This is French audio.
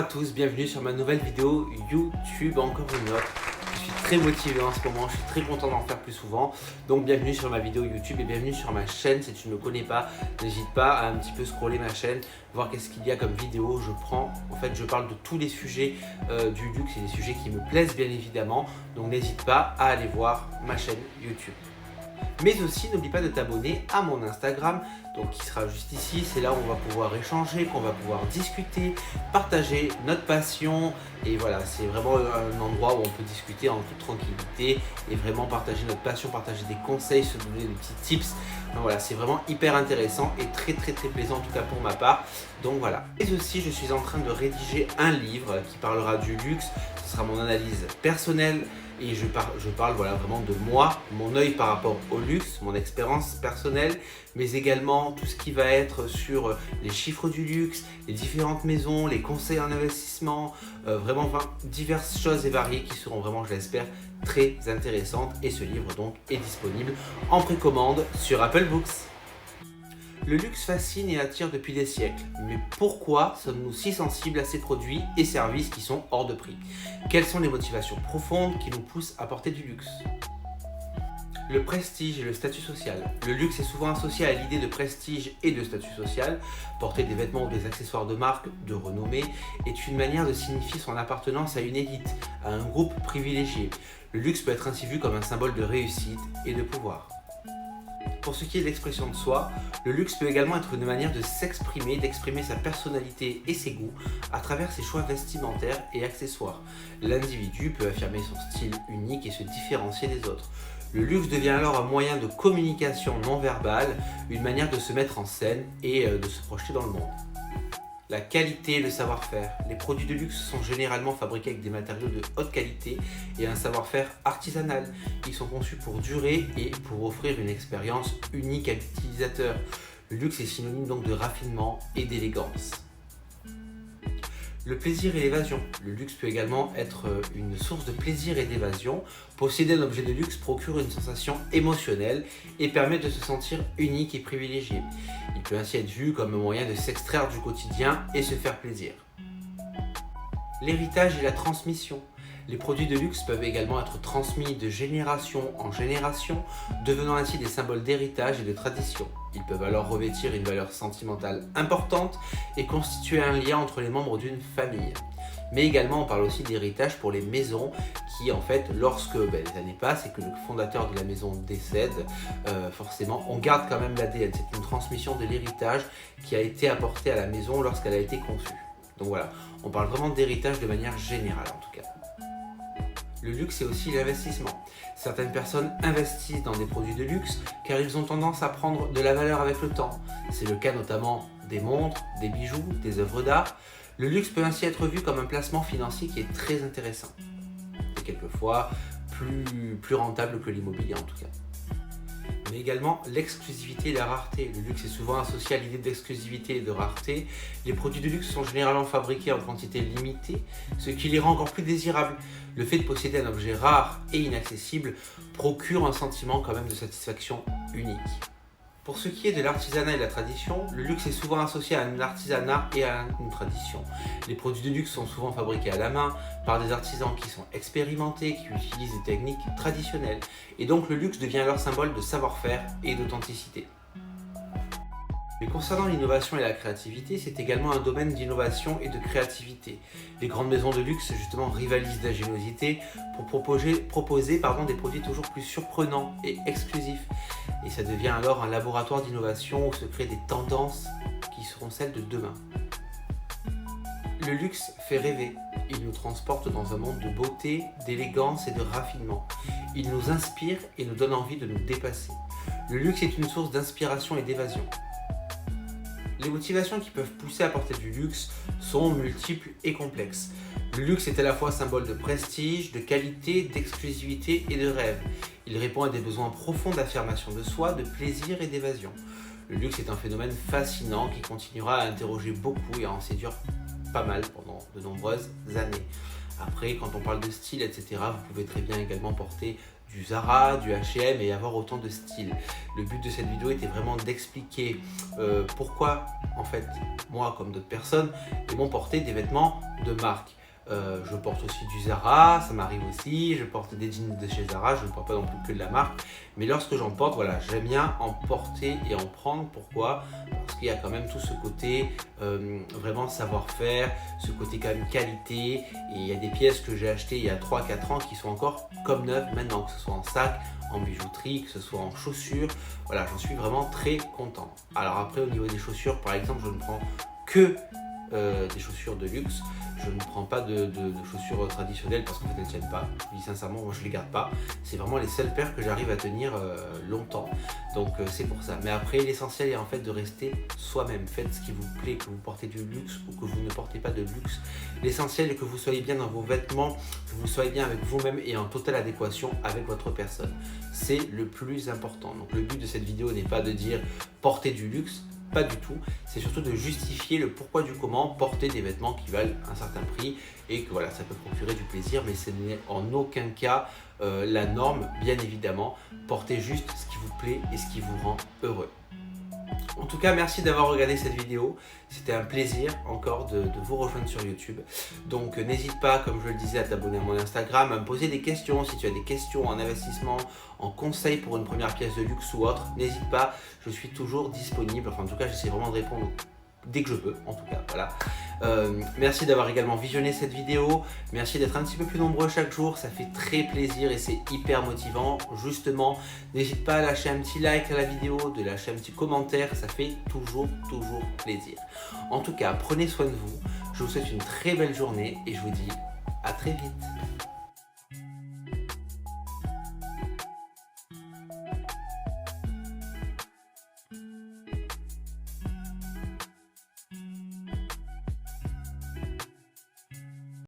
à tous, bienvenue sur ma nouvelle vidéo YouTube, encore une autre. Je suis très motivé en ce moment, je suis très content d'en faire plus souvent. Donc bienvenue sur ma vidéo YouTube et bienvenue sur ma chaîne. Si tu ne me connais pas, n'hésite pas à un petit peu scroller ma chaîne, voir qu'est-ce qu'il y a comme vidéo. Je parle de tous les sujets du luxe et des sujets qui me plaisent bien évidemment. Donc n'hésite pas à aller voir ma chaîne YouTube. Mais aussi, n'oublie pas de t'abonner à mon Instagram, donc qui sera juste ici. C'est là où on va pouvoir échanger, qu'on va pouvoir discuter, partager notre passion. Et voilà, c'est vraiment un endroit où on peut discuter en toute tranquillité et vraiment partager notre passion, partager des conseils, se donner des petits tips. Donc voilà, c'est vraiment hyper intéressant et très plaisant en tout cas pour ma part. Donc voilà. Et aussi, je suis en train de rédiger un livre qui parlera du luxe. Ce sera mon analyse personnelle. Et je parle voilà, vraiment de moi, mon œil par rapport au luxe, mon expérience personnelle, mais également tout ce qui va être sur les chiffres du luxe, les différentes maisons, les conseils en investissement, vraiment diverses choses et variées qui seront vraiment, je l'espère, très intéressantes. Et ce livre donc est disponible en précommande sur Apple Books. Le luxe fascine et attire depuis des siècles, mais pourquoi sommes-nous si sensibles à ces produits et services qui sont hors de prix? Quelles sont les motivations profondes qui nous poussent à porter du luxe? Le prestige et le statut social. Le luxe est souvent associé à l'idée de prestige et de statut social. Porter des vêtements ou des accessoires de marque, de renommée, est une manière de signifier son appartenance à une élite, à un groupe privilégié. Le luxe peut être ainsi vu comme un symbole de réussite et de pouvoir. Pour ce qui est de l'expression de soi, le luxe peut également être une manière de s'exprimer, d'exprimer sa personnalité et ses goûts à travers ses choix vestimentaires et accessoires. L'individu peut affirmer son style unique et se différencier des autres. Le luxe devient alors un moyen de communication non verbale, une manière de se mettre en scène et de se projeter dans le monde. La qualité et le savoir-faire. Les produits de luxe sont généralement fabriqués avec des matériaux de haute qualité et un savoir-faire artisanal. Ils sont conçus pour durer et pour offrir une expérience unique à l'utilisateur. Le luxe est synonyme donc de raffinement et d'élégance. Le plaisir et l'évasion. Le luxe peut également être une source de plaisir et d'évasion. Posséder un objet de luxe procure une sensation émotionnelle et permet de se sentir unique et privilégié. Il peut ainsi être vu comme un moyen de s'extraire du quotidien et se faire plaisir. L'héritage et la transmission. Les produits de luxe peuvent également être transmis de génération en génération, devenant ainsi des symboles d'héritage et de tradition. Ils peuvent alors revêtir une valeur sentimentale importante et constituer un lien entre les membres d'une famille. Mais également, on parle aussi d'héritage pour les maisons qui, en fait, lorsque les années passent et que le fondateur de la maison décède, forcément, on garde quand même l'ADN. C'est une transmission de l'héritage qui a été apporté à la maison lorsqu'elle a été conçue. Donc voilà, on parle vraiment d'héritage de manière générale en tout cas. Le luxe, c'est aussi l'investissement. Certaines personnes investissent dans des produits de luxe car ils ont tendance à prendre de la valeur avec le temps. C'est le cas notamment des montres, des bijoux, des œuvres d'art. Le luxe peut ainsi être vu comme un placement financier qui est très intéressant. Et quelquefois plus rentable que l'immobilier en tout cas. Mais également l'exclusivité et la rareté. Le luxe est souvent associé à l'idée d'exclusivité et de rareté. Les produits de luxe sont généralement fabriqués en quantité limitée, ce qui les rend encore plus désirables. Le fait de posséder un objet rare et inaccessible procure un sentiment quand même de satisfaction unique. Pour ce qui est de l'artisanat et de la tradition, le luxe est souvent associé à un artisanat et à une tradition. Les produits de luxe sont souvent fabriqués à la main par des artisans qui sont expérimentés, qui utilisent des techniques traditionnelles. Et donc le luxe devient alors symbole de savoir-faire et d'authenticité. Mais concernant l'innovation et la créativité, c'est également un domaine d'innovation et de créativité. Les grandes maisons de luxe justement rivalisent d'ingéniosité pour proposer des produits toujours plus surprenants et exclusifs. Et ça devient alors un laboratoire d'innovation où se créent des tendances qui seront celles de demain. Le luxe fait rêver. Il nous transporte dans un monde de beauté, d'élégance et de raffinement. Il nous inspire et nous donne envie de nous dépasser. Le luxe est une source d'inspiration et d'évasion. Les motivations qui peuvent pousser à porter du luxe sont multiples et complexes. Le luxe est à la fois symbole de prestige, de qualité, d'exclusivité et de rêve. Il répond à des besoins profonds d'affirmation de soi, de plaisir et d'évasion. Le luxe est un phénomène fascinant qui continuera à interroger beaucoup et à en séduire pas mal pendant de nombreuses années. Après, quand on parle de style, etc., vous pouvez très bien également porter du Zara, du H&M et avoir autant de style. Le but de cette vidéo était vraiment d'expliquer pourquoi, en fait, moi comme d'autres personnes, aimons porter des vêtements de marque. Je porte aussi du Zara, ça m'arrive aussi, je porte des jeans de chez Zara, je ne porte pas non plus que de la marque, mais lorsque j'en porte, voilà, j'aime bien en porter et en prendre. Pourquoi? Parce qu'il y a quand même tout ce côté vraiment savoir-faire, ce côté quand même qualité, et il y a des pièces que j'ai achetées il y a 3-4 ans qui sont encore comme neuves maintenant, que ce soit en sac, en bijouterie, que ce soit en chaussures, voilà, j'en suis vraiment très content. Alors après, au niveau des chaussures, par exemple, je ne prends que des chaussures de luxe. Je ne prends pas de chaussures traditionnelles parce qu'en fait elles ne tiennent pas. Je dis sincèrement, moi je ne les garde pas. C'est vraiment les seules paires que j'arrive à tenir longtemps. Donc c'est pour ça. Mais après, l'essentiel est en fait de rester soi-même. Faites ce qui vous plaît, que vous portez du luxe ou que vous ne portez pas de luxe. L'essentiel est que vous soyez bien dans vos vêtements, que vous soyez bien avec vous-même et en totale adéquation avec votre personne. C'est le plus important. Donc le but de cette vidéo n'est pas de dire porter du luxe. Pas du tout, c'est surtout de justifier le pourquoi du comment porter des vêtements qui valent un certain prix et que voilà, ça peut procurer du plaisir, mais ce n'est en aucun cas la norme, bien évidemment. Portez juste ce qui vous plaît et ce qui vous rend heureux. En tout cas, merci d'avoir regardé cette vidéo. C'était un plaisir encore de vous rejoindre sur YouTube. Donc n'hésite pas, comme je le disais, à t'abonner à mon Instagram, à me poser des questions. Si tu as des questions en investissement, en conseil pour une première pièce de luxe ou autre, n'hésite pas, je suis toujours disponible. Enfin, en tout cas, j'essaie vraiment de répondre dès que je peux, en tout cas, voilà. Merci d'avoir également visionné cette vidéo. Merci d'être un petit peu plus nombreux chaque jour, ça fait très plaisir et c'est hyper motivant. Justement, n'hésite pas à lâcher un petit like à la vidéo, de lâcher un petit commentaire, ça fait toujours plaisir. En tout cas, prenez soin de vous. Je vous souhaite une très belle journée et je vous dis à très vite.